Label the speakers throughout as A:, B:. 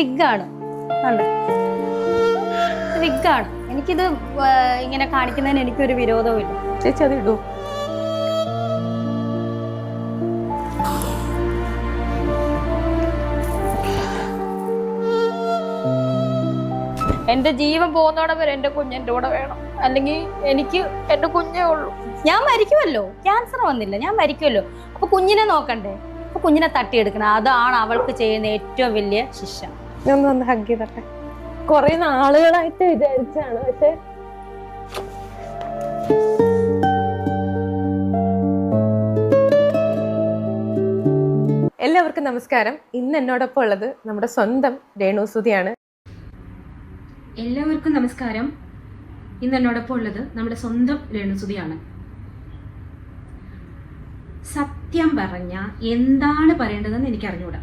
A: വിഗാണ് വിഗാണ്. എനിക്കിത് ഇങ്ങനെ കാണിക്കുന്നതിന് എനിക്കൊരു വിരോധവും ഇല്ല.
B: ചേച്ചി അത് ഇടൂ.
C: എന്റെ ജീവൻ പോകുന്നോടെ വരെ എന്റെ കുഞ്ഞെന്റെ കൂടെ വേണം, അല്ലെങ്കിൽ എനിക്ക് എന്റെ കുഞ്ഞേ ഉള്ളൂ.
A: ഞാൻ മരിക്കുമല്ലോ, ക്യാൻസർ വന്നില്ല, ഞാൻ മരിക്കുമല്ലോ. അപ്പൊ കുഞ്ഞിനെ നോക്കണ്ടേ? അപ്പൊ കുഞ്ഞിനെ തട്ടിയെടുക്കണം. അതാണ് അവൾക്ക് ചെയ്യുന്ന ഏറ്റവും വലിയ ശിക്ഷ.
B: ഞാൻ ഒന്ന് ഹഗ് ചെയ്തട്ടെ. കൊറേ നാളുകളായിട്ട് വിചാരിച്ചാണ്, പക്ഷെ എല്ലാവർക്കും നമസ്കാരം. ഇന്ന് എന്നോടൊപ്പം ഉള്ളത് നമ്മുടെ സ്വന്തം രേണുസുതിയാണ്.
D: എല്ലാവർക്കും നമസ്കാരം. ഇന്ന് എന്നോടൊപ്പം ഉള്ളത് നമ്മുടെ സ്വന്തം രേണുസുതിയാണ്. സത്യം പറഞ്ഞ എന്താണ് പറയേണ്ടതെന്ന് എനിക്ക് അറിഞ്ഞൂടാ.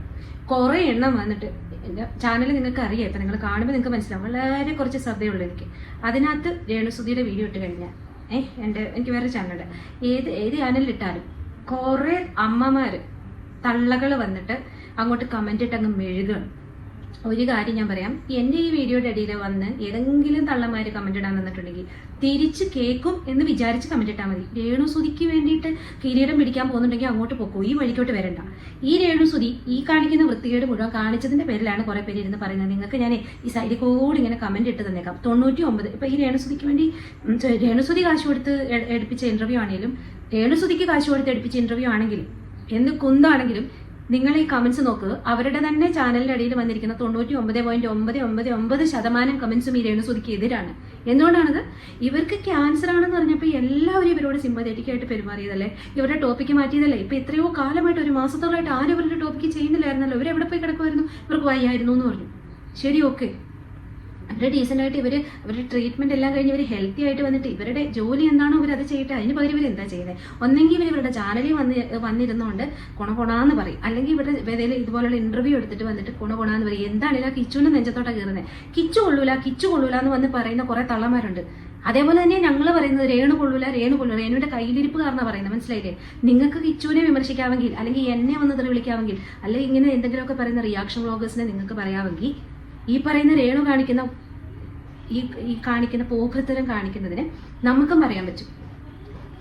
D: കുറെ എണ്ണം വന്നിട്ട് എൻ്റെ ചാനൽ നിങ്ങൾക്ക് അറിയാം, ഇപ്പം നിങ്ങൾ കാണുമ്പോൾ നിങ്ങൾക്ക് മനസ്സിലാവും. വളരെ കുറച്ച് ശ്രദ്ധയുള്ളൂ എനിക്ക്. അതിനകത്ത് രേണുസുതിയുടെ വീഡിയോ ഇട്ട് കഴിഞ്ഞാൽ എനിക്ക് വേറെ ചാനലുണ്ട്, ഏത് ചാനലിൽ ഇട്ടാലും കുറെ അമ്മമാർ തള്ളകൾ വന്നിട്ട് അങ്ങോട്ട് കമന്റ് ഇട്ട് അങ്ങ് മെഴുകാണ്. ഒരു കാര്യം ഞാൻ പറയാം, എൻ്റെ ഈ വീഡിയോയുടെ ഇടയിൽ വന്ന് ഏതെങ്കിലും തള്ളമാര് കമന്റ് ഇടാൻ നിന്നിട്ടുണ്ടെങ്കിൽ തിരിച്ച് കേൾക്കും എന്ന് വിചാരിച്ച് കമന്റ് ഇട്ടാൽ മതി. രേണുസുതിക്ക് വേണ്ടിയിട്ട് കിരീടം പിടിക്കാൻ പോകുന്നുണ്ടെങ്കിൽ അങ്ങോട്ട് പോക്കോ, ഈ വഴിക്കോട്ട് വരണ്ട. ഈ രേണുസുതി ഈ കാണിക്കുന്ന വൃത്തികേട് മുഴുവൻ കാണിച്ചതിന്റെ പേരിലാണ് കുറെ പേര് ഇരുന്ന് പറയുന്നത്. നിങ്ങൾക്ക് ഞാൻ ഈ സൈഡിൽ കൂടി ഇങ്ങനെ കമന്റ് ഇട്ട് തന്നേക്കാം. 99 ഇപ്പൊ ഈ രേണുസുതിക്ക് വേണ്ടി രേണുസുതി കാശ് കൊടുത്ത് എടുപ്പിച്ച ഇന്റർവ്യൂ ആണെങ്കിലും, രേണുസുതിക്ക് കാശ് കൊടുത്ത് എടുപ്പിച്ച ഇന്റർവ്യൂ ആണെങ്കിലും, എന്ത് കുന്താണെങ്കിലും നിങ്ങൾ ഈ കമന്റ്സ് നോക്ക്. അവരുടെ തന്നെ ചാനലിന്റെ അടിയിൽ വന്നിരിക്കുന്ന 99.999% കമന്റ്സും ഈ രേണുസുതിക്ക് എതിരാണ്. എന്തുകൊണ്ടാണത്? ഇവർക്ക് ക്യാൻസർ ആണെന്ന് പറഞ്ഞപ്പോൾ എല്ലാവരും ഇവരോട് സിമ്പതറ്റിക് ആയിട്ട് പെരുമാറിയതല്ലേ, ഇവരുടെ ടോപ്പിക്ക് മാറ്റിയതല്ലേ. ഇപ്പൊ എത്രയോ കാലമായിട്ട്, ഒരു മാസത്തോളമായിട്ട് ആരും ഇവരുടെ ടോപ്പിക്ക് ചെയ്യുന്നില്ലായിരുന്നല്ലോ. ഇവരെവിടെ പോയി കിടക്കുമായിരുന്നു? ഇവർക്ക് വയ്യായിരുന്നു എന്ന് പറഞ്ഞു. ശരി, ഓക്കെ, അവരുടെ ഡീസൻ്റ് ആയിട്ട് അവരുടെ ട്രീറ്റ്മെന്റ് എല്ലാം കഴിഞ്ഞ് ഇവർ ഹെൽത്തി ആയിട്ട് വന്നിട്ട് ഇവരുടെ ജോലി എന്താണോ ഇവർ അത് ചെയ്യട്ടെ. അതിന് പകരം ഇവർ എന്താ ചെയ്യുന്നത്? ഒന്നെങ്കിൽ ഇവരുടെ ചാനലിൽ വന്നിരുന്നോണ്ട് കൊണകൊണാന്ന് പറയും, അല്ലെങ്കിൽ ഇവരുടെ ഇതുപോലുള്ള ഇന്റർവ്യൂ എടുത്തിട്ട് വന്നിട്ട് കൊണകൊണാന്ന് പറയും. എന്താണില്ല കിച്ചുവിന്റെ നെഞ്ചത്തോട്ടാ കയറുന്നത്. കിച്ചു കൊള്ളൂല എന്ന് വന്ന് പറയുന്ന കുറെ തള്ളമാരുണ്ട്. അതേപോലെ തന്നെ ഞങ്ങൾ പറയുന്നത് രേണു കൊള്ളൂല, രേണുവിന്റെ കയ്യിലിരിപ്പ് കാരണം പറയുന്നത്, മനസ്സിലായില്ലേ? നിങ്ങൾക്ക് കിച്ചുവിനെ വിമർശിക്കാമെങ്കിൽ, അല്ലെങ്കിൽ എന്നെ വന്ന് തെറി വിളിക്കാമെങ്കിൽ, അല്ലെങ്കിൽ ഇങ്ങനെ എന്തെങ്കിലുമൊക്കെ പറയുന്ന റിയാക്ഷൻ വ്ളോഗേഴ്സിനെ നിങ്ങൾക്ക് പറയാമെങ്കിൽ, ഈ പറയുന്ന രേണു കാണിക്കുന്ന ഈ കാണിക്കുന്ന പോക്കൃത്തരം കാണിക്കുന്നതിന് നമുക്കും പറയാൻ പറ്റും.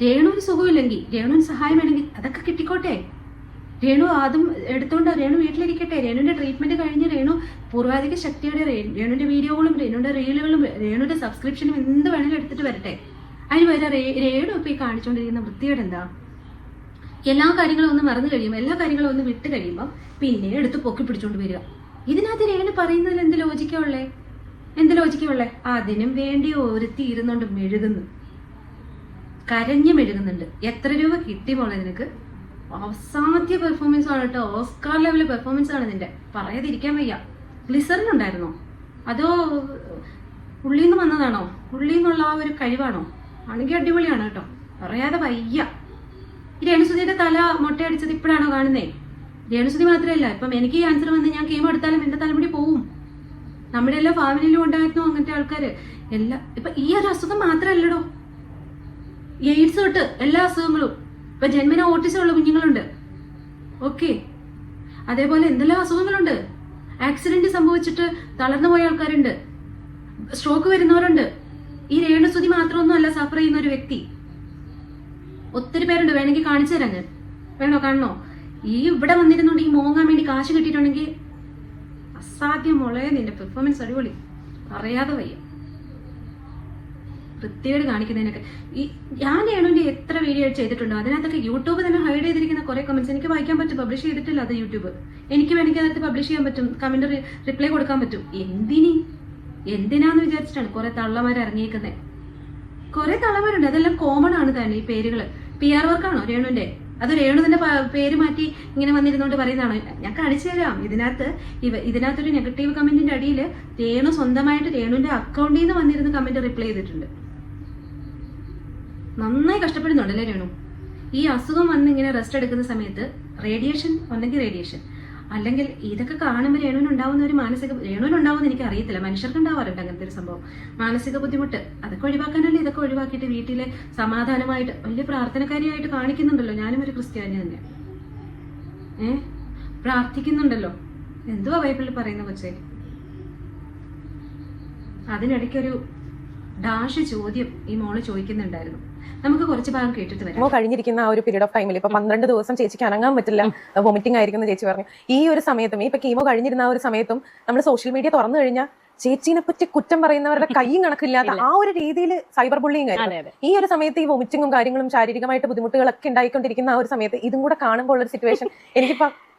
D: രേണുവിന് സുഖമില്ലെങ്കിൽ, രേണുവിന് സഹായം വേണമെങ്കിൽ അതൊക്കെ കിട്ടിക്കോട്ടെ. രേണു ആദ്യം എടുത്തോണ്ട് രേണു വീട്ടിലിരിക്കട്ടെ. രേണുവിന്റെ ട്രീറ്റ്മെന്റ് കഴിഞ്ഞ് രേണു പൂർവാധിക ശക്തിയോടെ രേണുവിന്റെ വീഡിയോകളും രേണുവിന്റെ റീലുകളും രേണുവിന്റെ സബ്സ്ക്രിപ്ഷനും എന്ത് വേണമെങ്കിലും എടുത്തിട്ട് വരട്ടെ. അതിന് വരെ രേണു ഇപ്പൊ ഈ കാണിച്ചുകൊണ്ടിരിക്കുന്ന വൃത്തിയോടെ എന്താ? എല്ലാ കാര്യങ്ങളും ഒന്ന് മറന്നു കഴിയുമ്പോൾ, എല്ലാ കാര്യങ്ങളും ഒന്ന് വിട്ട് കഴിയുമ്പോൾ പിന്നെ എടുത്ത് പൊക്കി പിടിച്ചോണ്ട് വരിക. ഇതിനകത്ത് രേണു പറയുന്നതിൽ എന്ത് ലോജിക്കുള്ളേ? അതിനും വേണ്ടി ഒരുത്തി ഇരുന്നുകൊണ്ട് മെഴുകുന്നു, കരഞ്ഞു മെഴുകുന്നുണ്ട്. എത്ര രൂപ കിട്ടി മോളെ നിനക്ക്? അസാധ്യ പെർഫോമൻസ് ആണ് കേട്ടോ, ഓസ്കാർ ലെവൽ പെർഫോമൻസ് ആണ് നിന്റെ, പറയാതിരിക്കാൻ വയ്യ. ഗ്ലിസറിൻ ഉണ്ടായിരുന്നോ? അതോ ഉള്ളിന്ന് വന്നതാണോ? ഉള്ളിന്നുള്ള ആ ഒരു കഴിവാണോ? ആണെങ്കിൽ അടിപൊളിയാണ് കേട്ടോ, പറയാതെ വയ്യ. ഈ രേണുസുതിയുടെ തല മൊട്ടയടിച്ചത് ഇപ്പോഴാണോ കാണുന്നേ? രേണുസുതി മാത്രമല്ല, ഇപ്പം എനിക്ക് ക്യാൻസർ വന്ന് ഞാൻ കീമോ എടുത്താലും എന്റെ തലമുടി പോവും. നമ്മുടെ എല്ലാ ഫാമിലിയിലും ഉണ്ടായിരുന്നു അങ്ങനത്തെ ആൾക്കാര്. ഇപ്പൊ ഈ ഒരു അസുഖം മാത്രമല്ലടോ, എയ്ഡ്സ് തൊട്ട് എല്ലാ അസുഖങ്ങളും. ഇപ്പൊ ജന്മന ഓട്ടിസം ഉള്ള കുഞ്ഞുങ്ങളുണ്ട്, ഓക്കെ. അതേപോലെ എന്തെല്ലാം അസുഖങ്ങളുണ്ട്. ആക്സിഡന്റ് സംഭവിച്ചിട്ട് തളർന്നു പോയ ആൾക്കാരുണ്ട്, സ്ട്രോക്ക് വരുന്നവരുണ്ട്. ഈ രേണുസുതി മാത്രമൊന്നും അല്ല സഫർ ചെയ്യുന്ന ഒരു വ്യക്തി. ഒത്തിരി പേരുണ്ട്, വേണമെങ്കിൽ കാണിച്ചു തരാം ഞാൻ. വേണോ? കാണണോ? ഈ ഇവിടെ വന്നിരുന്നുണ്ട് ഈ മോങ്ങാൻ വേണ്ടി കാശ് കിട്ടിയിട്ടുണ്ടെങ്കിൽ അസാധ്യം മോളെ, നിന്റെ പെർഫോമൻസ് അടിപൊളി, പറയാതെ വയ്യ. വൃത്തിയോട് കാണിക്കുന്നതിനൊക്കെ ഞാൻ രേണുവിന്റെ എത്ര വീഡിയോ ചെയ്തിട്ടുണ്ടോ അതിനകത്തൊക്കെ യൂട്യൂബ് തന്നെ ഹൈഡ് ചെയ്തിരിക്കുന്ന കുറെ കമന്റ്സ് എനിക്ക് വായിക്കാൻ പറ്റും. പബ്ലിഷ് ചെയ്തിട്ടില്ല അത് യൂട്യൂബ്. എനിക്ക് വേണമെങ്കിൽ അതിനകത്ത് പബ്ലിഷ് ചെയ്യാൻ പറ്റും, കമന്റ് റിപ്ലൈ കൊടുക്കാൻ പറ്റും. എന്തിനാന്ന് വിചാരിച്ചിട്ടാണ് കുറെ തള്ളമാർ ഇറങ്ങിയേക്കുന്നത്. കുറെ തള്ളമാരുണ്ട്, അതെല്ലാം കോമൺ ആണ് തന്നെ. ഈ പേരുകള് PR വർക്കാണോ രേണുവിന്റെ? അത് രേണു തന്നെ പേര് മാറ്റി ഇങ്ങനെ വന്നിരുന്നോണ്ട് പറയുന്നതാണോ? ഞാൻ കാണിച്ചു തരാം. ഇതിനകത്തൊരു നെഗറ്റീവ് കമന്റിന്റെ അടിയിൽ രേണു സ്വന്തമായിട്ട് രേണുവിന്റെ അക്കൗണ്ടിൽ നിന്ന് വന്നിരുന്ന് കമന്റ് റിപ്ലൈ ചെയ്തിട്ടുണ്ട്. നന്നായി കഷ്ടപ്പെടുന്നുണ്ടല്ലേ രേണു? ഈ അസുഖം വന്ന് ഇങ്ങനെ റെസ്റ്റ് എടുക്കുന്ന സമയത്ത് റേഡിയേഷൻ അല്ലെങ്കിൽ ഇതൊക്കെ കാണുമ്പോൾ രേണുവിനുണ്ടാവുന്ന ഒരു രേണുവിനുണ്ടാവുമെന്ന് എനിക്ക് അറിയത്തില്ല, മനുഷ്യർക്ക് ഉണ്ടാവാറുണ്ട് അങ്ങനത്തെ ഒരു സംഭവം, മാനസിക ബുദ്ധിമുട്ട്. അതൊക്കെ ഒഴിവാക്കാനല്ലേ ഇതൊക്കെ ഒഴിവാക്കിയിട്ട് വീട്ടിലെ സമാധാനമായിട്ട് വലിയ പ്രാർത്ഥനക്കാരിയായിട്ട് കാണിക്കുന്നുണ്ടല്ലോ. ഞാനും ഒരു ക്രിസ്ത്യാനി തന്നെ, പ്രാർത്ഥിക്കുന്നുണ്ടല്ലോ. എന്തുവാ ബൈബിളിൽ പറയുന്ന കൊച്ചേ? അതിനിടയ്ക്കൊരു ഡാഷ് ചോദ്യം ഈ മോള് ചോദിക്കുന്നുണ്ടായിരുന്നു. നമുക്ക് കുറച്ച് ഭാഗം കേട്ടിട്ട് വരാം.
B: കീമോ കഴിഞ്ഞിരിക്കുന്ന ആ ഒരു പീരീഡ് ഓഫ് ടൈമിൽ ഇപ്പൊ 12 ദിവസം ചേച്ചിക്ക് അനങ്ങാൻ പറ്റില്ല, വൊമിറ്റിംഗ് ആയിരിക്കും എന്ന് ചേച്ചി പറഞ്ഞു. ഈ ഒരു സമയത്തും ഇപ്പൊ കീമോ കഴിഞ്ഞിരുന്ന ആ ഒരു സമയത്തും നമ്മൾ സോഷ്യൽ മീഡിയ തുറന്നു കഴിഞ്ഞാൽ ചേച്ചീനെ പറ്റി കുറ്റം പറയുന്നവരുടെ കൈയും കണക്കില്ലാത്ത ആ ഒരു രീതിയിൽ സൈബർ ബുള്ളിങ് ആയിരുന്നു. ഈ ഒരു സമയത്ത് ഈ വൊമിറ്റിങ്ങും കാര്യങ്ങളും ശാരീരികമായിട്ട് ബുദ്ധിമുട്ടുകളൊക്കെ ഉണ്ടായിക്കൊണ്ടിരിക്കുന്ന ആ ഒരു സമയത്ത് ഇതും കൂടെ കാണുമ്പോൾ ഒരു സിറ്റുവേഷൻ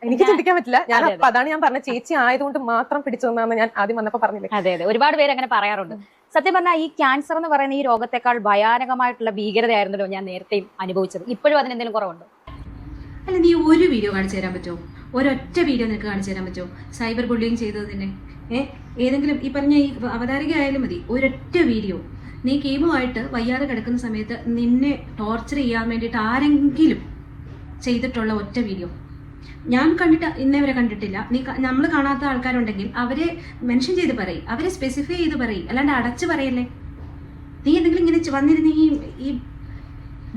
B: എനിക്ക് ചിന്തിക്കാൻ പറ്റില്ല. ഞാൻ അതാണ് ഞാൻ പറഞ്ഞ, ചേച്ചി ആയതുകൊണ്ട് മാത്രം പിടിച്ചു തന്നാന്ന് ഞാൻ ആദ്യം വന്നപ്പോ പറഞ്ഞില്ലേ.
A: അതെ അതെ, ഒരുപാട് പേര് അങ്ങനെ പറയാറുണ്ട്. സത്യം പറഞ്ഞാൽ ഈ ക്യാൻസർ എന്ന് പറയുന്ന ഈ രോഗത്തെക്കാൾ ഭയാനകമായിട്ടുള്ള ഭീകരതയായിരുന്നല്ലോ ഞാൻ നേരത്തെയും അനുഭവിച്ചത്. ഇപ്പോഴും അതിനെന്തെങ്കിലും കുറവുണ്ടോ?
D: അല്ല, നീ ഒരു വീഡിയോ കാണിച്ചു തരാൻ പറ്റുമോ? ഒരൊറ്റ വീഡിയോ നിനക്ക് കാണിച്ചു തരാൻ പറ്റുമോ സൈബർ ബുള്ളിങ് ചെയ്തത് തന്നെ? ഏതെങ്കിലും ഈ പറഞ്ഞ ഈ അവതാരിക ആയാലും മതി, ഒരൊറ്റ വീഡിയോ. നീ കീമോ ആയിട്ട് വയ്യാതെ കിടക്കുന്ന സമയത്ത് നിന്നെ ടോർച്ചർ ചെയ്യാൻ വേണ്ടിയിട്ട് ആരെങ്കിലും ചെയ്തിട്ടുള്ള ഒറ്റ വീഡിയോ ഞാൻ ഇന്നേ വരെ കണ്ടിട്ടില്ല. നമ്മൾ കാണാത്ത ആൾക്കാരുണ്ടെങ്കിൽ അവരെ മെൻഷൻ ചെയ്ത് പറയും, അവരെ സ്പെസിഫൈ ചെയ്ത് പറയും, അല്ലാണ്ട് അടച്ച് പറയല്ലേ. നീ എന്തെങ്കിലും ഇങ്ങനെ വന്നിരുന്ന് ഈ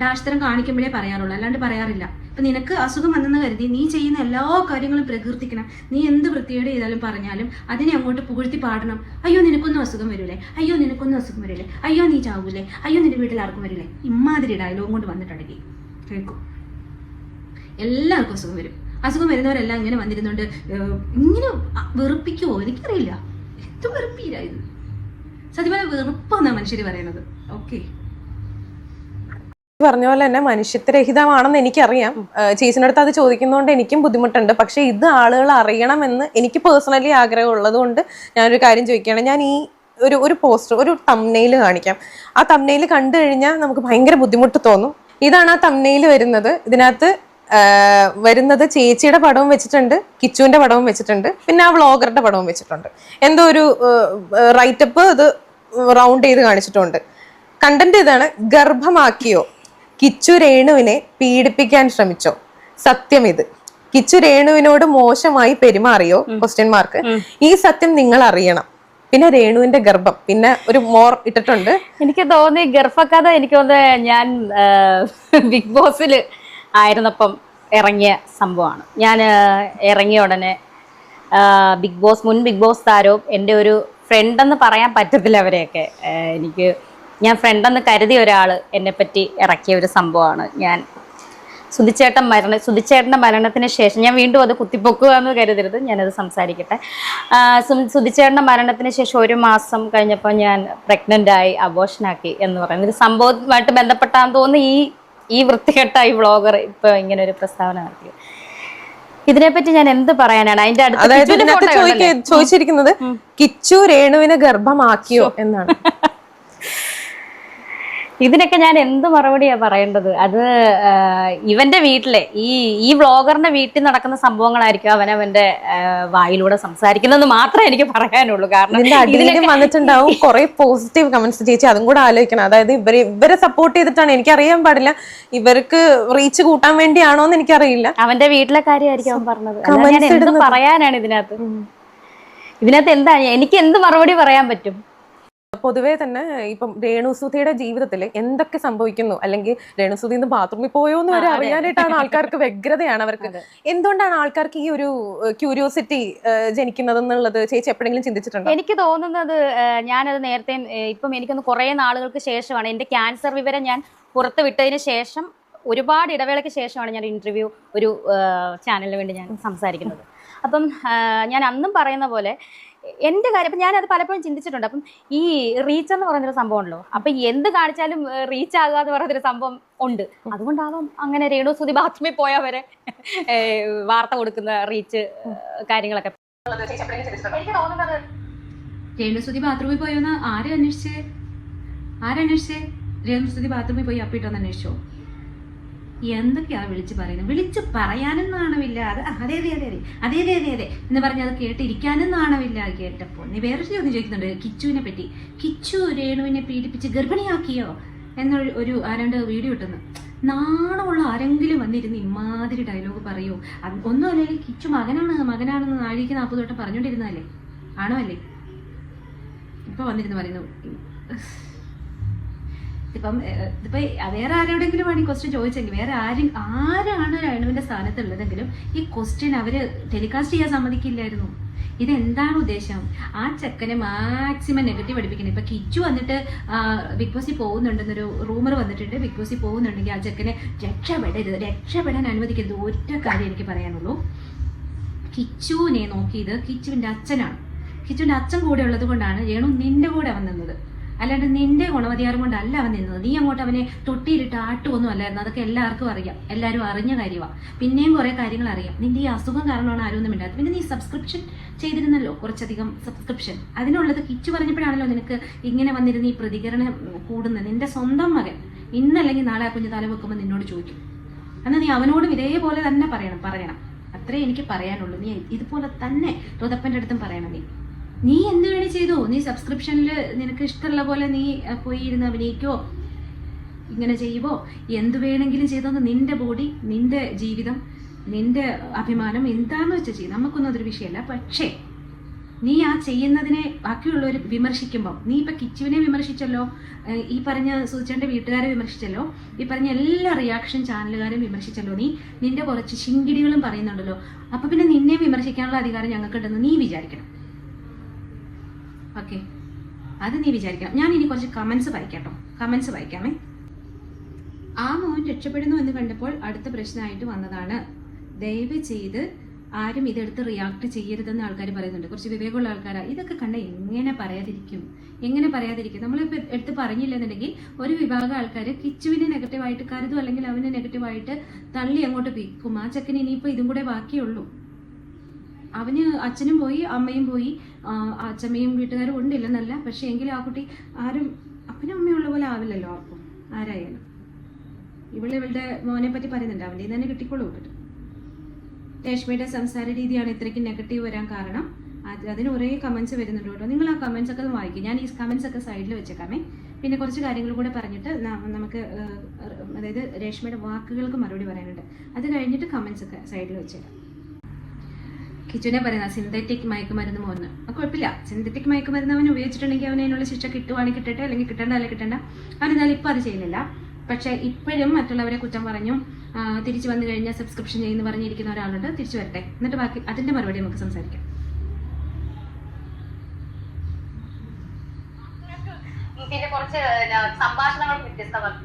D: ഡാഷ് തരം കാണിക്കുമ്പോഴേ പറയാറുള്ളൂ, അല്ലാണ്ട് പറയാറില്ല. ഇപ്പൊ നിനക്ക് അസുഖം വന്നെന്ന് കരുതി നീ ചെയ്യുന്ന എല്ലാ കാര്യങ്ങളും പ്രകീർത്തിക്കണം. നീ എന്ത് വൃത്തിയോട് ചെയ്താലും പറഞ്ഞാലും അതിനെ അങ്ങോട്ട് പുകഴ്ത്തി പാടണം. അയ്യോ നിനക്കൊന്നും അസുഖം വരൂലേ, അയ്യോ നിനക്കൊന്നും അസുഖം വരില്ലേ, അയ്യോ നീ ചാവൂലേ, അയ്യോ നിന്റെ വീട്ടിൽ ആർക്കും വരില്ലേ. ഇമാതിരി ഡയലോഗ് കൊണ്ട് വന്നിട്ടുണ്ടെങ്കിൽ കേൾക്കും, എല്ലാവർക്കും അസുഖം വരും. അസുഖം വരുന്നവരെല്ലാം ഇങ്ങനെ വന്നിരുന്നുണ്ട് ഇങ്ങനെ വെറുപ്പിക്കുവോ എനിക്കറിയില്ല. എന്ത് വെറുപ്പിയില്ലായിരുന്നു സത്യം പറഞ്ഞാൽ, വെറുപ്പാന്നാ മനുഷ്യര് പറയണത്. ഓക്കെ,
B: പറഞ്ഞ പോലെ തന്നെ മനുഷ്യത്വരഹിതമാണെന്ന് എനിക്കറിയാം. ചേച്ചിൻ്റെ അടുത്ത് അത് ചോദിക്കുന്നതുകൊണ്ട് എനിക്കും ബുദ്ധിമുട്ടുണ്ട്. പക്ഷെ ഇത് ആളുകൾ അറിയണമെന്ന് എനിക്ക് പേഴ്സണലി ആഗ്രഹം ഉള്ളത് കൊണ്ട് ഞാനൊരു കാര്യം ചോദിക്കുകയാണ്. ഞാൻ ഈ ഒരു പോസ്റ്റർ, ഒരു തംബ്നെയിൽ കാണിക്കാം. ആ തംബ്നെയിൽ കണ്ടു കഴിഞ്ഞാൽ നമുക്ക് ഭയങ്കര ബുദ്ധിമുട്ട് തോന്നും. ഇതാണ് ആ തംബ്നെയിൽ വരുന്നത്. ഇതിനകത്ത് വരുന്നത് ചേച്ചിയുടെ പടവും വെച്ചിട്ടുണ്ട്, കിച്ചുവിന്റെ പടവും വെച്ചിട്ടുണ്ട്, പിന്നെ ആ വ്ളോഗറുടെ പടവും വെച്ചിട്ടുണ്ട്. എന്തോ ഒരു റൈറ്റപ്പ് ഇത് റൗണ്ട് ചെയ്ത് കാണിച്ചിട്ടുണ്ട്. കണ്ടന്റ് ഇതാണ്: ഗർഭമാക്കിയോ, കിച്ചു രേണുവിനെ പീഡിപ്പിക്കാൻ ശ്രമിച്ചോ, സത്യം ഇത്. കിച്ചു രേണുവിനോട് മോശമായി പെരുമാറിയോ ? ഈ സത്യം നിങ്ങൾ അറിയണം. പിന്നെ രേണുവിന്റെ ഗർഭം, പിന്നെ ഒരു മോർ ഇട്ടിട്ടുണ്ട്.
A: എനിക്ക് തോന്നി ഗർഭക്കഥ, എനിക്ക് തോന്നുന്നത് ഞാൻ ബിഗ് ബോസിൽ ആയിരുന്നപ്പം ഇറങ്ങിയ സംഭവമാണ്. ഞാൻ ഇറങ്ങിയ ഉടനെ മുൻ ബിഗ് ബോസ് താരവും എൻ്റെ ഒരു ഫ്രണ്ടെന്ന് പറയാൻ പറ്റത്തില്ല അവരെയൊക്കെ, ഫ്രണ്ടെന്ന് കരുതിയ ഒരാൾ എന്നെപ്പറ്റി ഇറക്കിയ ഒരു സംഭവമാണ്. ഞാൻ സുധിച്ചേട്ടൻ്റെ മരണത്തിന് ശേഷം, ഞാൻ വീണ്ടും അത് കുത്തിപ്പൊക്കുക എന്ന് കരുതരുത്, ഞാനത് സംസാരിക്കട്ടെ. സുധിച്ചേട്ടൻ്റെ മരണത്തിന് ശേഷം 1 മാസം കഴിഞ്ഞപ്പോൾ ഞാൻ പ്രഗ്നൻ്റായി, അബോർഷനാക്കി എന്ന് പറയുന്ന ഒരു സംഭവമായിട്ട് ബന്ധപ്പെട്ടാന്ന് തോന്നുന്നു ഈ വൃത്തികെട്ട ഈ വ്ളോഗർ ഇപ്പൊ ഇങ്ങനെ ഒരു പ്രസ്താവന നടത്തി. ഇതിനെപ്പറ്റി ഞാൻ എന്ത് പറയാനാണ്? അതിന്റെ അടുത്ത്
B: ചോദിച്ചിരിക്കുന്നത് കിച്ചു രേണുവിനെ ഗർഭമാക്കിയോ എന്നാണ്.
A: ഇതിനൊക്കെ ഞാൻ എന്ത് മറുപടിയാ പറയേണ്ടത്? അത് ഇവന്റെ വീട്ടിലെ ഈ വ്ളോഗറിന്റെ വീട്ടിൽ നടക്കുന്ന സംഭവങ്ങളായിരിക്കും അവനവന്റെ വായിലൂടെ സംസാരിക്കുന്നത് മാത്രമേ എനിക്ക് പറയാനുള്ളൂ. കാരണം
B: ഇതിലും വന്നിട്ടുണ്ടാവും കുറെ പോസിറ്റീവ് കമന്റ്സ്. ചേച്ചി അതും കൂടെ ആലോചിക്കണം. അതായത് ഇവരെ സപ്പോർട്ട് ചെയ്തിട്ടാണ്, എനിക്കറിയാൻ പാടില്ല ഇവർക്ക് റീച്ച് കൂട്ടാൻ വേണ്ടിയാണോ എന്ന് എനിക്കറിയില്ല.
A: അവന്റെ വീട്ടിലെ കാര്യമായിരിക്കും അവൻ പറഞ്ഞത്. ഞാൻ എന്ത് പറയാനാണ് ഇതിനകത്ത് എന്താ എനിക്ക് എന്ത് മറുപടി പറയാൻ പറ്റും?
B: പൊതുവേ തന്നെ ഇപ്പം രേണുസുധിയുടെ ജീവിതത്തിൽ എന്തൊക്കെ സംഭവിക്കുന്നു, അല്ലെങ്കിൽ രേണുസുധി ഇന്ന് ബാത്റൂമിൽ പോയോ എന്ന് വരെ അറിയാനായിട്ടാണ് ആൾക്കാർക്ക് വ്യഗ്രതയാണ് അവർക്ക്. എന്തുകൊണ്ടാണ് ആൾക്കാർക്ക് ഈ ഒരു ക്യൂരിയോസിറ്റി ജനിക്കുന്നത് എന്നുള്ളത് ചേച്ചി എപ്പോഴെങ്കിലും ചിന്തിച്ചിട്ടുണ്ടോ?
A: എനിക്ക് തോന്നുന്നത്, ഞാനത് നേരത്തെ ഇപ്പം എനിക്കൊന്ന് കുറേ നാളുകൾക്ക് ശേഷമാണ് എൻ്റെ ക്യാൻസർ വിവരം ഞാൻ പുറത്ത് വിട്ടതിന് ശേഷം, ഒരുപാട് ഇടവേളയ്ക്ക് ശേഷമാണ് ഞാൻ ഇന്റർവ്യൂ ഒരു ചാനലിന് വേണ്ടി ഞാൻ സംസാരിക്കുന്നത്. അപ്പം ഞാൻ അന്നും പറയുന്ന പോലെ എൻ്റെ കാര്യം, അപ്പം ഞാനത് പലപ്പോഴും ചിന്തിച്ചിട്ടുണ്ട്. അപ്പം ഈ റീച്ച് എന്ന് പറയുന്നൊരു സംഭവം ഉണ്ടല്ലോ, അപ്പം എന്ത് കാണിച്ചാലും റീച്ച് ആകുക എന്ന് പറയുന്നൊരു സംഭവം ഉണ്ട്. അതുകൊണ്ടാവാം അങ്ങനെ രേണുസുധി ബാത്റൂമിൽ പോയാൽ വരെ വാർത്ത കൊടുക്കുന്ന റീച്ച് കാര്യങ്ങളൊക്കെ. എനിക്ക് തോന്നുന്നത്
D: രേണുസുധി ബാത്റൂമിൽ പോയോന്ന് ആരന്വേഷിച്ചേ? രേണുസുധി ബാത്റൂമിൽ പോയി അപ്പിട്ടോന്ന് അന്വേഷിച്ചോ? എന്തൊക്കെയാ വിളിച്ച് പറയുന്നത്? വിളിച്ച് പറയാനും നാണമില്ല. അതെ എന്ന് പറഞ്ഞ് അത് കേട്ടിരിക്കാനും നാണമില്ല. കേട്ടപ്പോൾ നീ വേറൊരു ചോദ്യം ചോദിക്കുന്നുണ്ട് കിച്ചുവിനെ പറ്റി. കിച്ചു രേണുവിനെ പീഡിപ്പിച്ച് ഗർഭിണിയാക്കിയോ എന്നൊരു ആരാണ്ട് വീഡിയോ ഇട്ടുന്നു. നാണമുള്ള ആരെങ്കിലും വന്നിരുന്ന് ഇമാതിരി ഡയലോഗ് പറയൂ? ഒന്നും അല്ലെങ്കിൽ കിച്ചു മകനാണെന്ന് 40 വട്ടം പറഞ്ഞുകൊണ്ടിരുന്നതല്ലേ? ആണോ അല്ലേ? ഇപ്പൊ വന്നിരുന്ന് പറയുന്നു. ഇതിപ്പം വേറെ ആരോടെങ്കിലും ആണ് ഈ ക്വസ്റ്റ്യൻ ചോദിച്ചെങ്കിൽ, വേറെ ആരാണ് രേണുവിന്റെ സ്ഥാനത്തുള്ളതെങ്കിലും ഈ ക്വസ്റ്റ്യൻ അവര് ടെലികാസ്റ്റ് ചെയ്യാൻ സമ്മതിക്കില്ലായിരുന്നു. ഇതെന്താണ് ഉദ്ദേശം? ആ ചെക്കനെ മാക്സിമം നെഗറ്റീവ് പഠിപ്പിക്കണം. ഇപ്പൊ കിച്ചു വന്നിട്ട് ബിഗ് ബോസിൽ പോകുന്നുണ്ടെന്നൊരു റൂമർ വന്നിട്ടുണ്ട്. ബിഗ് ബോസിൽ പോകുന്നുണ്ടെങ്കിൽ ആ ചെക്കനെ രക്ഷപ്പെടാൻ അനുവദിക്കരുത്. ഒറ്റ കാര്യം എനിക്ക് പറയാനുള്ളൂ, കിച്ചുവിനെ നോക്കിയത് കിച്ചുവിന്റെ അച്ഛനാണ്. കിച്ചുവിന്റെ അച്ഛൻ കൂടെ ഉള്ളത് കൊണ്ടാണ് രേണു നിന്റെ കൂടെ അവൻ നിന്നത്, അല്ലാണ്ട് നിന്റെ ഗുണവധികാരം കൊണ്ടല്ല അവൻ നിന്നത്. നീ അങ്ങോട്ട് അവനെ തൊട്ടിയിലിട്ട് ആട്ടുമൊന്നും അല്ലായിരുന്നു. അതൊക്കെ എല്ലാവർക്കും അറിയാം, എല്ലാവരും അറിഞ്ഞ കാര്യമാണ്. പിന്നെയും കുറെ കാര്യങ്ങൾ അറിയാം. നിന്റെ ഈ അസുഖം കാരണമാണ് ആരും ഒന്നും ഇണ്ടായത്. പിന്നെ നീ സബ്സ്ക്രിപ്ഷൻ ചെയ്തിരുന്നല്ലോ, കുറച്ചധികം സബ്സ്ക്രിപ്ഷൻ. അതിനുള്ളത് കിച്ചു പറഞ്ഞപ്പോഴാണല്ലോ നിനക്ക് ഇങ്ങനെ വന്നിരുന്ന ഈ പ്രതികരണം കൂടുന്നത്. നിന്റെ സ്വന്തം മകൻ ഇന്നല്ലെങ്കിൽ നാളെ ആ കുഞ്ഞു തല വെക്കുമ്പോൾ നിന്നോട് ചോദിക്കും. എന്നാൽ നീ അവനോടും ഇതേപോലെ തന്നെ പറയണം. അത്രേ എനിക്ക് പറയാനുള്ളൂ. നീ ഇതുപോലെ തന്നെ റുതപ്പൻ്റെ അടുത്തും പറയണം. നീ എന്ത് വേണേ ചെയ്തോ, നീ സബ്സ്ക്രിപ്ഷനിൽ നിനക്ക് ഇഷ്ടമുള്ള പോലെ നീ പോയി ഇരുന്ന് അഭിനയിക്കോ, ഇങ്ങനെ ചെയ്യുവോ, എന്ത് വേണമെങ്കിലും ചെയ്തോന്ന്. നിന്റെ ബോഡി, നിന്റെ ജീവിതം, നിന്റെ അഭിമാനം എന്താണെന്ന് വെച്ചാൽ ചെയ്യും. നമുക്കൊന്നും അതൊരു വിഷയമല്ല. പക്ഷേ നീ ആ ചെയ്യുന്നതിനെ ബാക്കിയുള്ളവർ വിമർശിക്കുമ്പോൾ, നീ ഇപ്പം കിച്ചുവിനെ വിമർശിച്ചല്ലോ, ഈ പറഞ്ഞ സൂചിച്ചേൻ്റെ വീട്ടുകാരെ വിമർശിച്ചല്ലോ, ഈ പറഞ്ഞ എല്ലാ റിയാക്ഷൻ ചാനലുകാരും വിമർശിച്ചല്ലോ, നിന്റെ കുറച്ച് ശിങ്കിടികളും പറയുന്നുണ്ടല്ലോ, അപ്പം പിന്നെ നിന്നെ വിമർശിക്കാനുള്ള അധികാരം ഞങ്ങൾക്കുണ്ടെന്ന് നീ വിചാരിക്കണം. ഓക്കെ, അത് നീ വിചാരിക്കണം. ഞാൻ ഇനി കുറച്ച് കമൻസ് വായിക്കാട്ടോ, കമൻസ് വായിക്കാമേ. ആ മോൻ രക്ഷപ്പെടുന്നു എന്ന് കണ്ടപ്പോൾ അടുത്ത പ്രശ്നമായിട്ട് വന്നതാണ്. ദയവ് ചെയ്ത് ആരും ഇതെടുത്ത് റിയാക്ട് ചെയ്യരുതെന്ന് ആൾക്കാർ പറയുന്നുണ്ട്. കുറച്ച് വിവേകമുള്ള ആൾക്കാരാണ്. ഇതൊക്കെ കണ്ട എങ്ങനെ പറയാതിരിക്കും? നമ്മളിപ്പോൾ എടുത്ത് പറഞ്ഞില്ലെന്നുണ്ടെങ്കിൽ ഒരു വിഭാഗം ആൾക്കാർ കിച്ചുവിനെ നെഗറ്റീവായിട്ട് കരുതും, അല്ലെങ്കിൽ അവനെ നെഗറ്റീവായിട്ട് തള്ളി അങ്ങോട്ട് പിക്കും. ആ ചെക്കന് ഇനിയിപ്പോൾ ഇതും കൂടെ ബാക്കിയുള്ളൂ. അവന് അച്ഛനും പോയി, അമ്മയും പോയി, അച്ഛമ്മയും വീട്ടുകാരും ഉണ്ടില്ലെന്നല്ല. പക്ഷേ എങ്കിലും ആ കുട്ടി ആരും അപ്പനും അമ്മയുള്ള പോലെ ആവില്ലല്ലോ ആർക്കും, ആരായാലും. ഇവളുടെ മോനെ പറ്റി പറയുന്നുണ്ട്, അവൻ്റെ തന്നെ കിട്ടിക്കോളൂ. രേഷ്മയുടെ സംസാര രീതിയാണ് ഇത്രയ്ക്ക് നെഗറ്റീവ് വരാൻ കാരണം. അതിന് കുറേ കമൻസ് വരുന്നുണ്ട് കേട്ടോ. നിങ്ങൾ ആ കമൻസ് ഒക്കെ വായിക്കും. ഞാൻ ഈ കമൻസ് ഒക്കെ സൈഡിൽ വെച്ചേക്കാമേ. പിന്നെ കുറച്ച് കാര്യങ്ങൾ കൂടെ പറഞ്ഞിട്ട് നമുക്ക് അതായത് രേഷ്മയുടെ വാക്കുകൾക്ക് മറുപടി പറയാനുണ്ട്. അത് കഴിഞ്ഞിട്ട് കമൻസ് ഒക്കെ സൈഡിൽ വെച്ചേക്കാം. കിച്ചുവിനെ പറയുന്ന സിന്തറ്റിക് മയക്കുമരുന്ന് മോന്ന് കുഴപ്പമില്ല. സിന്തറ്റിക് മയക്കുമരുന്ന് അവൻ ഉപയോഗിച്ചിട്ടുണ്ടെങ്കിൽ അവന് അതിനുള്ള ശിക്ഷ കിട്ടുവാണെങ്കിൽ കിട്ടട്ടെ, അല്ലെങ്കിൽ കിട്ടേണ്ട അല്ലെ കിട്ടേണ്ട. അവനെന്തായാലും ഇപ്പം അത് ചെയ്യുന്നില്ല. പക്ഷേ ഇപ്പോഴും മറ്റുള്ളവരെ കുറ്റം പറഞ്ഞും തിരിച്ചു വന്നു കഴിഞ്ഞാൽ സബ്സ്ക്രിപ്ഷൻ ചെയ്യുന്നു പറഞ്ഞിരിക്കുന്ന ഒരാളുണ്ട്. തിരിച്ചു വരട്ടെ, എന്നിട്ട് ബാക്കി അതിന്റെ മറുപടി നമുക്ക് സംസാരിക്കാം.
A: പിന്നെ കുറച്ച് സംഭാഷണങ്ങൾ വ്യത്യസ്തമാണ്.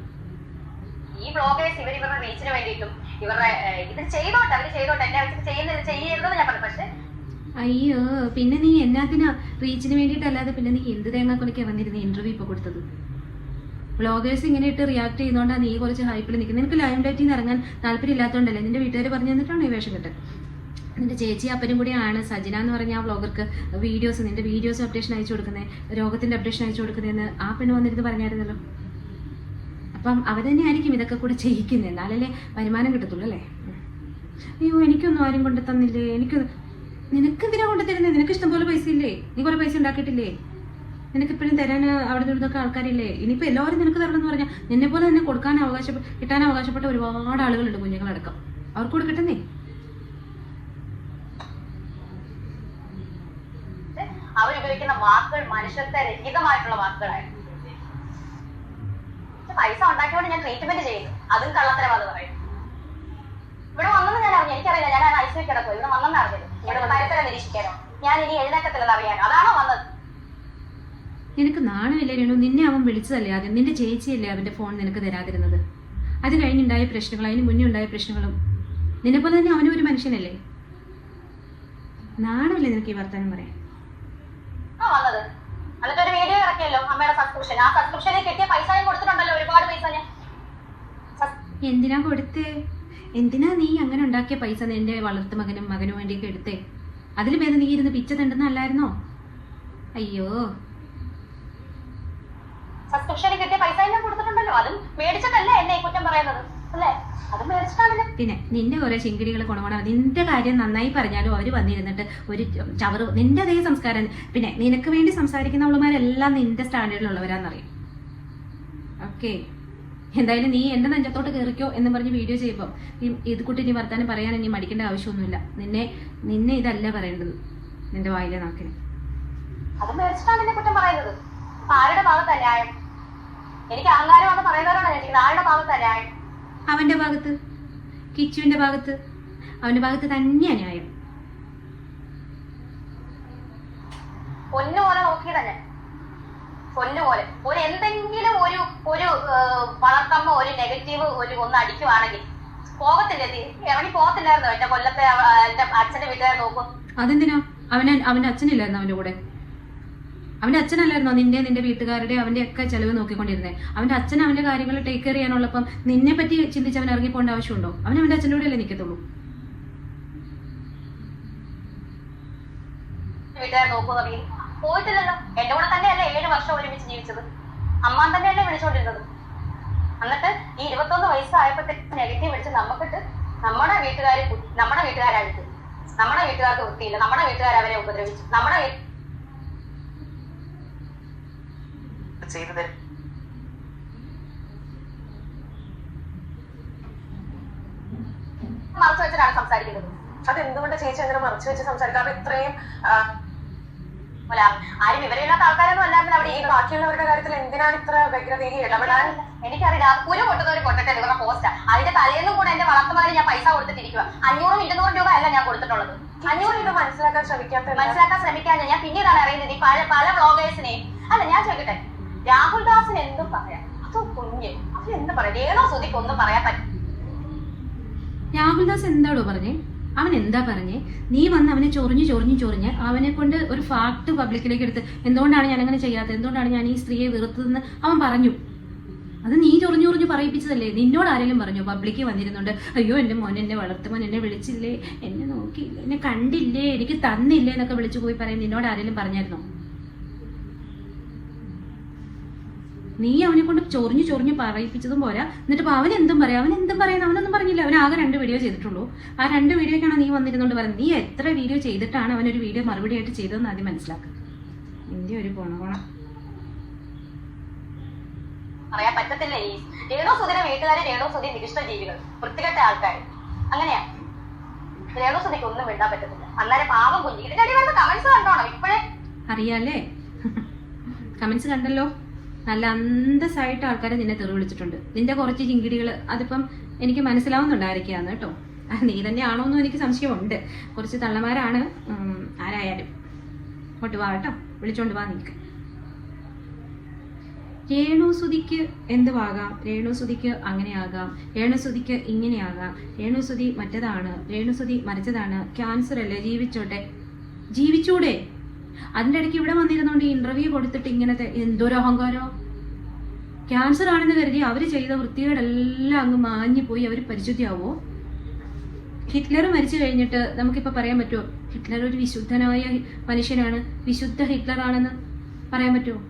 A: ഈ ബ്ലോഗേഴ്സ് ഇവരുടെ റീച്ചിന് വേണ്ടിയിട്ടും ഇവരുടെ ഇത് ചെയ്തോട്ടെ, അവര് ചെയ്തോട്ടെ, എന്നെ വെച്ചിട്ട് ചെയ്യരുതെന്ന് ഞാൻ പറഞ്ഞു. പക്ഷെ
D: അയ്യോ, പിന്നെ നീ എന്നാത്തിനാ റീച്ചിന് വേണ്ടിയിട്ടല്ലാതെ പിന്നെ നീ എന്ത് തേങ്ങാക്കൊലയ്ക്കാ വന്നിരുന്ന ഇന്റർവ്യൂ ഇപ്പൊ കൊടുത്തത്? വ്ളോഗേഴ്സ് ഇങ്ങനെ ഇട്ട് റിയാക്ട് ചെയ്യുന്നതുകൊണ്ടാണ് നീ കുറച്ച് ഹൈപ്പിൽ നിൽക്കുന്നത്. നിനക്ക് ലൈം ലൈറ്റിൽ നിന്ന് ഇറങ്ങാൻ താല്പര്യം ഇല്ലാത്തതുകൊണ്ടല്ലേ നിന്റെ വീട്ടുകാർ പറഞ്ഞു തന്നിട്ടാണ് ഈ വേഷം കെട്ട്. നിന്റെ ചേച്ചി അപ്പനും കൂടിയാണ് സജിന എന്ന് പറഞ്ഞ ആ വ്ളോഗർക്ക് നിന്റെ വീഡിയോസ് അപ്ഡേഷൻ അയച്ചു കൊടുക്കുന്നത്, രോഗത്തിന്റെ അപ്ഡേഷൻ അയച്ചു കൊടുക്കുന്നതെന്ന് ആ പെണ്ണ് വന്നിരുന്ന് പറഞ്ഞായിരുന്നല്ലോ. അപ്പം അവർ തന്നെ ആയിരിക്കും ഇതൊക്കെ കൂടെ ചെയ്യിക്കുന്നത്, എന്നാലല്ലേ വരുമാനം കിട്ടത്തുള്ളൂ അല്ലേ? അയ്യോ, എനിക്കൊന്നും ആരും കൊണ്ട് തന്നില്ലേ, നിനക്കെന്തിനാ കൊണ്ട് തരുന്നത്? നിനക്ക് ഇഷ്ടംപോലെ പൈസ ഇല്ലേ? നീ കുറെ പൈസ ഉണ്ടാക്കിയിട്ടില്ലേ? നിനക്കിപ്പോഴും തരാൻ അവിടെ നിന്നൊക്കെ ആൾക്കാരില്ലേ? ഇനിയിപ്പോൾ എല്ലാവരും നിനക്ക് തരണം എന്ന് പറഞ്ഞാൽ നിന്നെ പോലെ തന്നെ കിട്ടാൻ അവകാശപ്പെട്ട ഒരുപാട് ആളുകളുണ്ട്, കുഞ്ഞുങ്ങളടക്കം. അവർക്ക് കൂടെ കിട്ടുന്നേ.
A: അവരുപയോഗിക്കുന്ന വാക്കുകൾ മനുഷ്യത്വ രഹിതമായിട്ടുള്ള വാക്കുകളായിരുന്നു. പൈസ ഉണ്ടാക്കിയോണ്ട് ഞാൻ ട്രീറ്റ്മെന്റ് ചെയ്യുന്നു, അതും കള്ളത്തരമാണെന്ന് പറയും. ഇവിടെ വന്നെന്ന് ഞാൻ അറിഞ്ഞു, എനിക്കറിയില്ല, ഞാൻ ഐസിൽ കിടക്കും. ഇവിടെ വന്നെന്ന് അറിഞ്ഞത് ഇവിടെ പരിസരം നിരീക്ഷിക്കാനോ ഞാൻ ഇനി എഴുന്നേക്കത്തില്ലെന്ന് അറിയാനോ? അതാണോ വന്നത്?
D: നിനക്ക് നാണമില്ലേ രേണു? നിന്നെ അവൻ വിളിച്ചതല്ലേ ആദ്യം? നിന്റെ ചേച്ചിയല്ലേ അവന്റെ ഫോൺ നിനക്ക് തരാതിരുന്നത്? അത് കഴിഞ്ഞുണ്ടായ പ്രശ്നങ്ങൾ, അതിന് മുന്നേ ഉണ്ടായ പ്രശ്നങ്ങളും. നിന്നെപ്പോലെ തന്നെ അവനും ഒരു മനുഷ്യനല്ലേ? നാണമില്ലേ നിനക്ക് ഈ വർത്തമാനം പറയാൻ?
A: വന്നത് എന്നിട്ട് ഒരു വീഡിയോ ഇറക്കിയല്ലോ അമ്മയുടെ സബ്സ്ക്രിപ്ഷൻ. ആ സബ്സ്ക്രിപ്ഷനിൽ കിട്ടിയ പൈസ കൊടുത്തിട്ടുണ്ടല്ലോ, ഒരുപാട് പൈസ. ഞാൻ
D: എന്തിനാ കൊടുത്തേ? എന്തിനാ നീ അങ്ങനെ ഉണ്ടാക്കിയ പൈസ നിന്റെ വളർത്തു മകനും വേണ്ടിയൊക്കെ എടുത്തേ? അതിൽ ഭേദം നീ ഇരുന്ന് പിച്ച തണ്ടെന്നല്ലായിരുന്നോ? അയ്യോ,
A: സബ്സ്ക്രിപ്ഷനിൽ കിട്ടിയ പൈസ ഞാൻ കൊടുത്തിട്ടുണ്ടല്ലോ, അതും മേടിച്ചിട്ടല്ലേ എന്നെ കുറ്റം പറയുന്നത് അല്ലേ? അതും മേടിച്ചിട്ടാണല്ലോ.
D: പിന്നെ നിന്റെ കുറെ ചിങ്കിടികൾ കൊണകൊണ. നിന്റെ കാര്യം നന്നായി പറഞ്ഞാലും അവർ വന്നിരുന്നിട്ട് ഒരു ചവറ്, നിന്റെ അതേ സംസ്കാരം. പിന്നെ നിനക്ക് വേണ്ടി സംസാരിക്കുന്ന അവളുമാരെല്ലാം നിന്റെ സ്റ്റാൻഡേർഡിലുള്ളവരാന്നറിയും. ഓക്കെ, എന്തായാലും നീ എന്റെ നെഞ്ചത്തോട്ട് കയറിക്കോ എന്ന് പറഞ്ഞ് വീഡിയോ ചെയ്യുമ്പോൾ ഇത് കുട്ടി നീ വർത്താനം പറയാൻ ഇനി മടിക്കേണ്ട ആവശ്യമൊന്നുമില്ല. നിന്നെ ഇതല്ല പറയേണ്ടത് നിന്റെ വായിലെ നാക്കിന്.
A: അത് മേടിച്ചിട്ടാണ് എന്നെ കുറ്റം പറയുന്നത്. ആരുടെ ഭാഗത്താ ന്യായം? എനിക്ക് അഹങ്കാരമാണ് പറയുന്നവരോടാണ് ചോദിക്കുന്നത്. ആരുടെ ഭാഗത്താ ന്യായം?
D: അവന്റെ ഭാഗത്ത്, കിച്ചുവിന്റെ ഭാഗത്ത്, അവന്റെ ഭാഗത്ത് തന്നെയാ ന്യായം.
A: പൊന്നുപോലെ നോക്കിയതാ ഞാൻ, പൊന്നുപോലെ. ഒരു എന്തെങ്കിലും ഒരു ഒരു വളർത്തമ്മ ഒരു നെഗറ്റീവ് ഒന്ന് അടിക്കുവാണെങ്കിൽ പോകത്തില്ലേ, ഇറങ്ങി പോകത്തില്ലായിരുന്നോ? എന്റെ കൊല്ലത്തെ എന്റെ അച്ഛന്റെ വീട്ടുകാരെ നോക്കും.
D: അതെന്തിനാ? അവന്റെ അച്ഛനില്ലായിരുന്നു അവന്റെ കൂടെ? അവന്റെ അച്ഛനല്ലായിരുന്നോ നിന്റെ വീട്ടുകാരുടെ അവന്റെ ഒക്കെ ചെലവ് നോക്കിക്കൊണ്ടിരുന്നേ? അവന്റെ അച്ഛൻ അവന്റെ കാര്യങ്ങൾ ടേക്ക് കെയർ ചെയ്യാനുള്ളപ്പം നിന്നെ പറ്റി ചിന്തിച്ച് അവൻ ഇറങ്ങി പോകേണ്ട ആവശ്യമുണ്ടോ? അവന്റെ അച്ഛൻ്റെ കൂടെ അല്ലേ നിൽക്കത്തുള്ളൂ.
A: വീട്ടുകാരെ നോക്കുക പോയിട്ടില്ലല്ലോ. എന്റെ കൂടെ തന്നെയല്ലേ 7 വർഷം ഒരുമിച്ച് ജീവിച്ചത്. അമ്മാൻ തന്നെയല്ലേ വിളിച്ചോണ്ടിരുന്നത്. എന്നിട്ട് ഈ 21 വയസ്സായപ്പോഴത്തേക്ക് നെഗറ്റീവ് വിളിച്ച് നമുക്കിട്ട് നമ്മുടെ വീട്ടുകാർക്ക് നമ്മുടെ വീട്ടുകാർക്ക് വൃത്തിയില്ല, നമ്മുടെ വീട്ടുകാർ അവരെ ഉപദ്രവിച്ചു, നമ്മുടെ ചെയ്തത് മറച്ചു വെച്ചിട്ടാണ് സംസാരിക്കുന്നത്.
B: അതെന്തുകൊണ്ട് ചേച്ചി അങ്ങനെ മറച്ചു വെച്ച് സംസാരിക്കാം? ഇത്രയും
A: ആരും വിവരമില്ലാത്ത ആൾക്കാരൊന്നും അല്ലായിരുന്നു അവിടെ.
B: ഈ ബാക്കിയുള്ളവരുടെ കാര്യത്തിൽ എന്തിനാണ് ഇത്ര വ്യഗ്രതയിൽ ഇടപെടാൻ?
A: എനിക്കറിയില്ല. കുരു പൊട്ടുന്നവര് പൊട്ടട്ടെ ഇവരുടെ പോസ്റ്റാ. അതിന്റെ തലേന്നും കൂടെ എന്റെ വളർത്തുമാര് ഞാൻ പൈസ കൊടുത്തിട്ടിരിക്കുക. 500 200 രൂപ അല്ല ഞാൻ കൊടുത്തിട്ടുള്ളത്.
B: 500 രൂപ മനസ്സിലാക്കാൻ
A: ശ്രമിക്കാൻ ഞാൻ പിന്നീടാണ് അറിയുന്നത്. ഈ പല വ്ളോഗേഴ്സിനെയും അല്ല ഞാൻ ചോദിക്കട്ടെ, രാഹുൽ ദാസിന് എന്തും പറയാം, അത് കുഞ്ഞ് അതിനെന്ത് പറയാം? ഏതോ സുധിക്ക് ഒന്നും പറയാൻ പറ്റും.
D: രാഹുൽ ദാസ് എന്താണോ പറഞ്ഞേ? അവൻ എന്താ പറഞ്ഞേ? നീ വന്ന് അവനെ ചൊറിഞ്ഞ് അവനെ കൊണ്ട് ഒരു ഫാക്ട് പബ്ലിക്കിലേക്ക് എടുത്ത് എന്തുകൊണ്ടാണ് ഞാൻ അങ്ങനെ ചെയ്യാത്തത്, എന്തുകൊണ്ടാണ് ഞാൻ ഈ സ്ത്രീയെ വെറുത്തതെന്ന് അവൻ പറഞ്ഞു. അത് നീ ചൊറിഞ്ഞു പറയിപ്പിച്ചതല്ലേ? നിന്നോട് ആരെങ്കിലും പറഞ്ഞു പബ്ലിക്ക് വന്നിരുന്നുണ്ട്, അയ്യോ എൻ്റെ മോൻ, എൻ്റെ വളർത്തുമോൻ എന്നെ വിളിച്ചില്ലേ, എന്നെ നോക്കിയില്ലേ, എന്നെ കണ്ടില്ലേ, എനിക്ക് തന്നില്ലേ എന്നൊക്കെ വിളിച്ചു പോയി പറയും നിന്നോട് ആരെങ്കിലും പറഞ്ഞായിരുന്നോ? നീ അവനെ കൊണ്ട് ചൊറിഞ്ഞു പറയിപ്പിച്ചതും പോരാ, എന്നിട്ട് അവൻ എന്തും പറയുന്നു? അവനൊന്നും പറഞ്ഞില്ല. അവൻ ആകെ 2 വീഡിയോ ചെയ്തിട്ടുള്ളൂ. ആ 2 വീഡിയോക്കാണ് നീ വന്നിരുന്നോണ്ട് പറയുന്നത്. നീ എത്ര വീഡിയോ ചെയ്തിട്ടാണ് അവനൊരു വീഡിയോ മറുപടി ആയിട്ട് ചെയ്തതെന്ന് ആദ്യം മനസ്സിലാക്കുക. നിന്റെ ഒരു പോണ
A: പറയാൻ പറ്റത്തില്ല. ഈ രേണു സുധിയുടെ വീട്ടുകാരെ രേണു സുധി നികൃഷ്ട ജീവികൾ, വൃത്തികെട്ട ആൾക്കാർ, അങ്ങനെയാ. രേണു സുധിക്ക് ഒന്നും വിടാൻ പറ്റത്തില്ല. അന്നേരം പാവം കുഞ്ഞി ഇതിന്റെ അടി വരുന്ന കമന്റ്സ് കണ്ടോണം ഇപ്പോഴേ
D: അറിയാല്ലേ? കമന്റ്സ് കണ്ടല്ലോ. നല്ല അന്തസ്സായിട്ട് ആൾക്കാർ നിന്നെ തെറി വിളിച്ചിട്ടുണ്ട്. നിന്റെ കുറച്ച് ചിങ്കിടികൾ അതിപ്പം എനിക്ക് മനസ്സിലാവുന്നുണ്ടായിരിക്കാന്ന് കേട്ടോ. നീ തന്നെയാണോന്നും എനിക്ക് സംശയമുണ്ട്. കുറച്ച് തള്ളമാരാണ് ആരായാലും. ഇങ്ങോട്ട് വാ കേട്ടോ, വിളിച്ചോണ്ട് വാ. നിൽക്ക്. രേണുസുധിക്ക് എന്തുവാകാം, രേണുസുധിക്ക് അങ്ങനെയാകാം, രേണുസുധിക്ക് ഇങ്ങനെയാകാം, രേണുസുധി മറ്റതാണ്, രേണുസുധി മരിച്ചതാണ്, ക്യാൻസർ അല്ലേ, ജീവിച്ചൂടെ? അതിൻ്റെ ഇടയ്ക്ക് ഇവിടെ വന്നിരുന്നോണ്ട് ഇന്റർവ്യൂ കൊടുത്തിട്ട് ഇങ്ങനത്തെ എന്തൊരു അഹങ്കാരോ. ക്യാൻസർ ആണെന്ന് കരുതി അവർ ചെയ്ത വൃത്തികേടെല്ലാം അങ്ങ് മാഞ്ഞു പോയി അവർ പരിശുദ്ധിയാവോ? ഹിറ്റ്ലർ മരിച്ചു കഴിഞ്ഞിട്ട് നമുക്കിപ്പോൾ പറയാൻ പറ്റുമോ ഹിറ്റ്ലർ ഒരു വിശുദ്ധനായ മനുഷ്യനാണ്, വിശുദ്ധ ഹിറ്റ്ലർ ആണെന്ന് പറയാൻ പറ്റുമോ?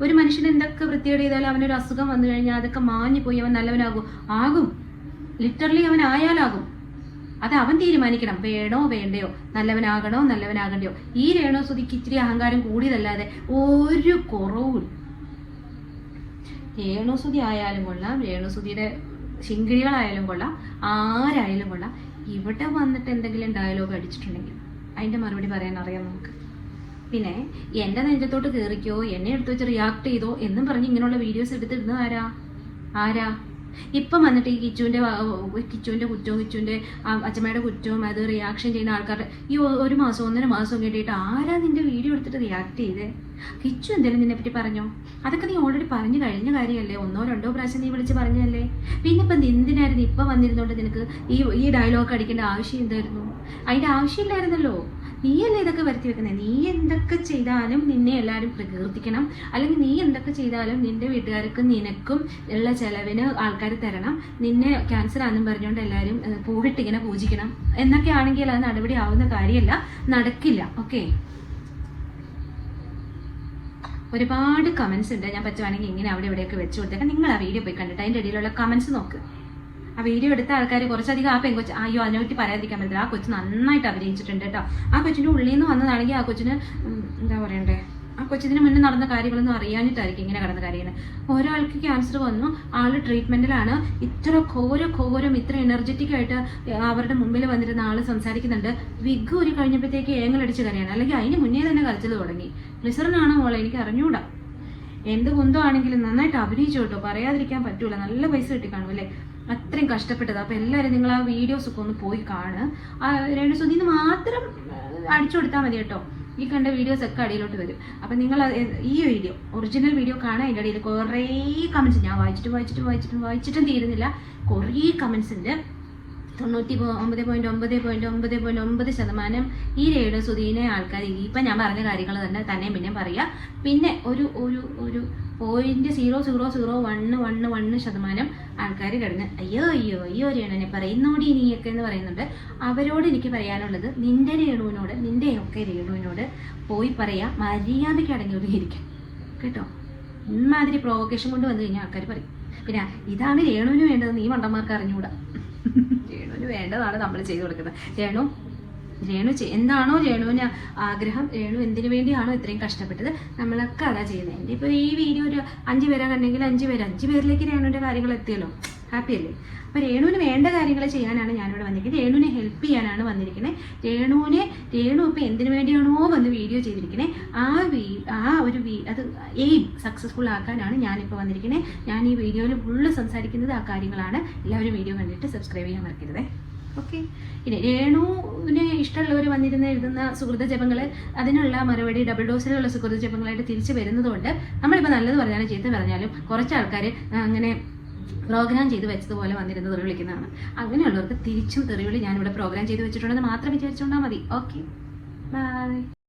D: ഒരു മനുഷ്യൻ എന്തൊക്കെ വൃത്തികേട് ചെയ്താലും അവനൊരു അസുഖം വന്നു കഴിഞ്ഞാൽ അതൊക്കെ മാഞ്ഞു പോയി അവൻ നല്ലവനാകും? ആകും. ലിറ്ററലി അവൻ ആയാലാകും. അത് അവൻ തീരുമാനിക്കണം, വേണോ വേണ്ടയോ, നല്ലവനാകണ്ടയോ. ഈ രേണുസുധിക്ക് ഇച്ചിരി അഹങ്കാരം കൂടിയതല്ലാതെ ഒരു കുറവും. രേണുസുധി ആയാലും കൊള്ളാം, രേണുസുധിയുടെ ശിങ്കിടികളായാലും കൊള്ളാം, ആരായാലും കൊള്ളാം, ഇവിടെ വന്നിട്ട് എന്തെങ്കിലും ഡയലോഗ് അടിച്ചിട്ടുണ്ടെങ്കിൽ അതിൻ്റെ മറുപടി പറയാൻ അറിയാം നമുക്ക്. പിന്നെ എൻ്റെ നെഞ്ചത്തോട്ട് കയറിക്കോ, എന്നെ എടുത്ത് വെച്ച് റിയാക്ട് ചെയ്തോ എന്നും പറഞ്ഞ് ഇങ്ങനെയുള്ള വീഡിയോസ് എടുത്തിരുന്നത് ആരാ? ഇപ്പം വന്നിട്ട് ഈ കിച്ചുവിൻ്റെ കുറ്റവും കിച്ചുവിൻ്റെ അച്ഛമ്മയുടെ കുറ്റവും അത് റിയാക്ഷൻ ചെയ്യുന്ന ആൾക്കാരുടെ ഈ 1 മാസം 1.5 മാസം കേട്ടിട്ട് ആരാ നിന്റെ വീഡിയോ എടുത്തിട്ട് റിയാക്ട് ചെയ്തേ? കിച്ചു എന്തെങ്കിലും നിന്നെ പറ്റി പറഞ്ഞോ? അതൊക്കെ നീ ഓൾറെഡി പറഞ്ഞു കഴിഞ്ഞ കാര്യമല്ലേ. 1 2 പ്രാവശ്യം നീ വിളിച്ച് പറഞ്ഞല്ലേ. പിന്നെ ഇപ്പം എന്തിനായിരുന്നു ഇപ്പം വന്നിരുന്നോണ്ട് നിനക്ക് ഈ ഡയലോഗ് അടിക്കേണ്ട ആവശ്യം എന്തായിരുന്നു? അതിൻ്റെ ആവശ്യമില്ലായിരുന്നല്ലോ. നീയല്ലേ ഇതൊക്കെ വരുത്തി വെക്കുന്നത്. നീ എന്തൊക്കെ ചെയ്താലും നിന്നെ എല്ലാവരും പ്രകീർത്തിക്കണം, അല്ലെങ്കിൽ നീ എന്തൊക്കെ ചെയ്താലും നിന്റെ വീട്ടുകാർക്കും നിനക്കും ഉള്ള ചെലവിന് ആൾക്കാർ തരണം, നിന്നെ ക്യാൻസർ ആണെന്നും പറഞ്ഞുകൊണ്ട് എല്ലാവരും പൂവിട്ടിങ്ങനെ പൂജിക്കണം എന്നൊക്കെ ആണെങ്കിൽ അത് നടപടി ആവുന്ന കാര്യമല്ല, നടക്കില്ല. ഓക്കെ, ഒരുപാട് കമൻസ് ഉണ്ട്. ഞാൻ പറ്റുവാണെങ്കിൽ ഇങ്ങനെ അവിടെ ഇവിടെയൊക്കെ വെച്ച് കൊടുത്തേക്കാം. നിങ്ങൾ ആ വീഡിയോ പോയി കണ്ടിട്ട് അതിൻ്റെ ഇടയിലുള്ള കമൻസ് നോക്ക്. ആ വീഡിയോ എടുത്ത ആൾക്കാർ കുറച്ചധികം ആ പെൺകൊച്ച് അയ്യോ അതിനെപ്പറ്റി പറയാതിരിക്കാൻ പറ്റില്ല. ആ കൊച്ച് നന്നായിട്ട് അഭിനയിച്ചിട്ടുണ്ട് കേട്ടോ. ആ കൊച്ചിൻ്റെ ഉള്ളിൽ നിന്ന് വന്നതാണെങ്കിൽ ആ കൊച്ചിന് എന്താ പറയണ്ടേ, ആ കൊച്ചിന് മുന്നേ നടന്ന കാര്യങ്ങളൊന്നും അറിയാഞ്ഞിട്ടായിരിക്കും ഇങ്ങനെ കടന്ന കാര്യങ്ങൾ. ഒരാൾക്ക് ക്യാൻസർ വന്നു, ആൾ ട്രീറ്റ്മെൻറ്റിലാണ്, ഇത്ര ഘോരം ഇത്ര എനർജറ്റിക് ആയിട്ട് അവരുടെ മുമ്പിൽ വന്നിരുന്ന ആൾ സംസാരിക്കുന്നുണ്ട്. വിഗ് ഒരു കഴിഞ്ഞപ്പോഴത്തേക്ക് ഏങ്ങലടിച്ച് കരയാണ്, അല്ലെങ്കിൽ അതിന് മുന്നേ തന്നെ കരച്ചിൽ തുടങ്ങി. ഗ്ലിസറിനാണോ മോളെ എനിക്ക് അറിഞ്ഞൂടാ. എന്ത് കുന്തമാണെങ്കിലും നന്നായിട്ട് അഭിനയിച്ചു കേട്ടോ, പറയാതിരിക്കാൻ പറ്റൂല. നല്ല പൈസ കിട്ടി കാണും അല്ലേ, അത്രയും കഷ്ടപ്പെട്ടത്. അപ്പോൾ എല്ലാവരും നിങ്ങൾ ആ വീഡിയോസൊക്കെ ഒന്ന് പോയി കാണുക. രേണുസുധിന്ന് മാത്രം അടിച്ചു കൊടുത്താൽ മതി കേട്ടോ. ഈ കണ്ട വീഡിയോസ് ഒക്കെ അടിയിലോട്ട് വരും. അപ്പം നിങ്ങൾ ഈ വീഡിയോ ഒറിജിനൽ വീഡിയോ കാണാൻ അതിൻ്റെ അടിയിൽ കുറേ കമൻസ് ഞാൻ വായിച്ചിട്ടും തീരുന്നില്ല. കുറേ കമൻസ് ഉണ്ട്. 99.9.9% ഈ രേണു സുധീനെ ആൾക്കാർ ഇപ്പം ഞാൻ പറഞ്ഞ കാര്യങ്ങൾ തന്നെ പിന്നെയും പറയാം. പിന്നെ ഒരു 0.0001% ആൾക്കാർ കിടന്ന് അയ്യോ രേണുവിനെ പറയുന്നോടി നീയൊക്കെ എന്ന് പറയുന്നുണ്ട്. അവരോട് എനിക്ക് പറയാനുള്ളത്, നിന്റെ രേണുവിനോട് പോയി പറയാം, മര്യാദയ്ക്ക് അടങ്ങി ഒതുങ്ങിയിരിക്കാം കേട്ടോ. ഇമാതിരി പ്രൊവോക്കേഷൻ കൊണ്ട് വന്നു കഴിഞ്ഞാൽ ആൾക്കാർ പറയും പിന്നെ ഇതാണ് രേണുവിന് വേണ്ടത്, നീ മണ്ടന്മാർക്ക് അറിഞ്ഞുകൂടാ. രേണുവിന് വേണ്ടതാണ് നമ്മൾ ചെയ്തു കൊടുക്കുന്നത്. രേണു എന്താണോ രേണുവിന് ആഗ്രഹം, രേണു എന്തിനു വേണ്ടിയാണോ ഇത്രയും കഷ്ടപ്പെട്ടത്, നമ്മളൊക്കെ അതാ ചെയ്യുന്നത്. എൻ്റെ ഇപ്പോൾ ഈ വീഡിയോ ഒരു 5 പേരെ കണ്ടെങ്കിൽ 5 പേരിലേക്ക് രേണുവിൻ്റെ കാര്യങ്ങൾ എത്തിയല്ലോ, ഹാപ്പി അല്ലേ? അപ്പോൾ രേണുവിന് വേണ്ട കാര്യങ്ങൾ ചെയ്യാനാണ് ഞാനിവിടെ വന്നിരിക്കുന്നത്. രേണുവിനെ ഹെൽപ്പ് ചെയ്യാനാണ് വന്നിരിക്കുന്നത്. രേണു ഇപ്പോൾ എന്തിനു വേണ്ടിയാണോ വന്ന് വീഡിയോ ചെയ്തിരിക്കുന്നത്, അത് എയിം സക്സസ്ഫുൾ ആക്കാനാണ് ഞാനിപ്പോൾ വന്നിരിക്കുന്നത്. ഞാൻ ഈ വീഡിയോയിൽ ഫുള്ള് സംസാരിക്കുന്നത് ആ കാര്യങ്ങളാണ്. എല്ലാവരും വീഡിയോ കണ്ടിട്ട് സബ്സ്ക്രൈബ് ചെയ്യാൻ മറക്കരുത്. ഓക്കെ. ഇനി രേണുവിന് ഇഷ്ടമുള്ളവർ വന്നിരുന്ന് എഴുതുന്ന സുഹൃത ജപങ്ങൾ, അതിനുള്ള മറുപടി ഡബിൾ ഡോസിലുള്ള സുഹൃത ജപങ്ങളായിട്ട് തിരിച്ചു വരുന്നതുകൊണ്ട് നമ്മളിപ്പോൾ നല്ലത് പറഞ്ഞാലും ചീത്ത പറഞ്ഞാലും കുറച്ച് ആൾക്കാർ അങ്ങനെ പ്രോഗ്രാം ചെയ്ത് വെച്ചതുപോലെ വന്നിരുന്ന് തെറി വിളിക്കുന്നതാണ്. അങ്ങനെയുള്ളവർക്ക് തിരിച്ചും തെറിവിളി ഞാനിവിടെ പ്രോഗ്രാം ചെയ്ത് വെച്ചിട്ടുണ്ടെന്ന് മാത്രം വിചാരിച്ചുകൊണ്ടാൽ മതി. Okay, by.